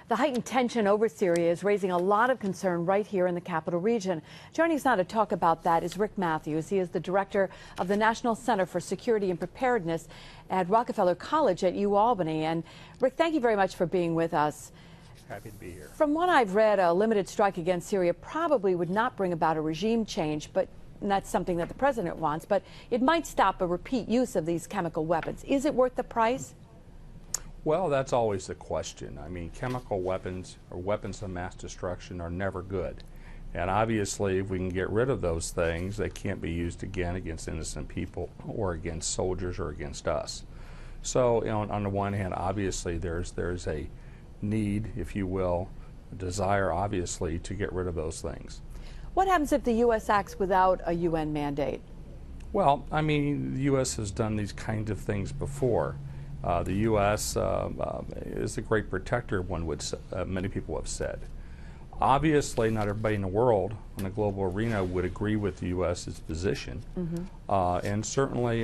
The heightened tension over Syria is raising a lot of concern right here in the capital region. Joining us now to talk about that is Rick Matthews. He is the director of the National Center for Security and Preparedness at Rockefeller College at UAlbany. And Rick, thank you very much for being with us. Happy to be here. From what I've read, a limited strike against Syria probably would not bring about a regime change, but that's something that the president wants. But it might stop a repeat use of these chemical weapons. Is it worth the price? Well, that's always the question. I mean, chemical weapons or weapons of mass destruction are never good. And obviously, if we can get rid of those things, they can't be used again against innocent people or against soldiers or against us. So, you know, on the one hand, obviously, there's a need, if you will, a desire, obviously, to get rid of those things. What happens if the U.S. acts without a UN mandate? Well, I mean, the U.S. has done these kinds of things before. The U.S. Is the great protector, many people have said. Obviously, not everybody in the world in the global arena would agree with the U.S.'s position, and certainly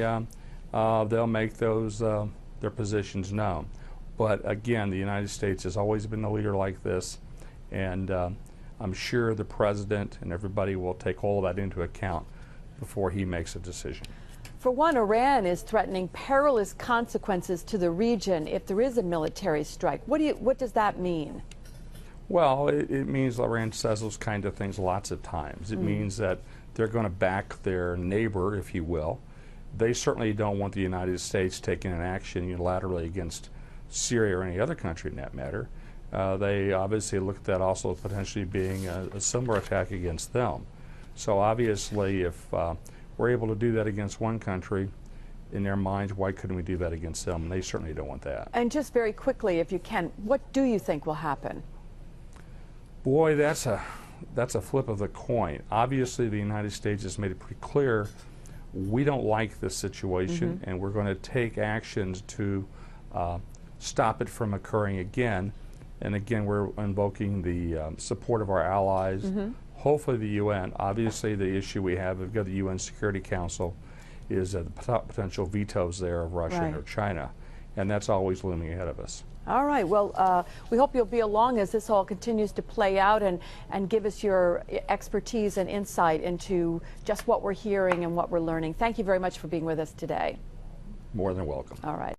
they'll make their positions known. But again, the United States has always been a leader like this, and I'm sure the president and everybody will take all of that into account before he makes a decision. For one, Iran is threatening perilous consequences to the region if there is a military strike. What does that mean? Well, it means Iran says those kind of things lots of times. It means that they're going to back their neighbor, if you will. They certainly don't want the United States taking an action unilaterally against Syria or any other country in that matter. They obviously look at that also potentially being a similar attack against them. So obviously, if we're able to do that against one country, in their minds, why couldn't we do that against them? And they certainly don't want that. And just very quickly, if you can, what do you think will happen? Boy, that's a flip of the coin. Obviously, the United States has made it pretty clear we don't like this situation, and we're going to take actions to stop it from occurring again. And again, we're invoking the support of our allies, hopefully the UN. Obviously, the issue we've got the UN Security Council is the potential vetoes there of Russia or China, and that's always looming ahead of us. All right. Well, we hope you'll be along as this all continues to play out and give us your expertise and insight into just what we're hearing and what we're learning. Thank you very much for being with us today. More than welcome. All right.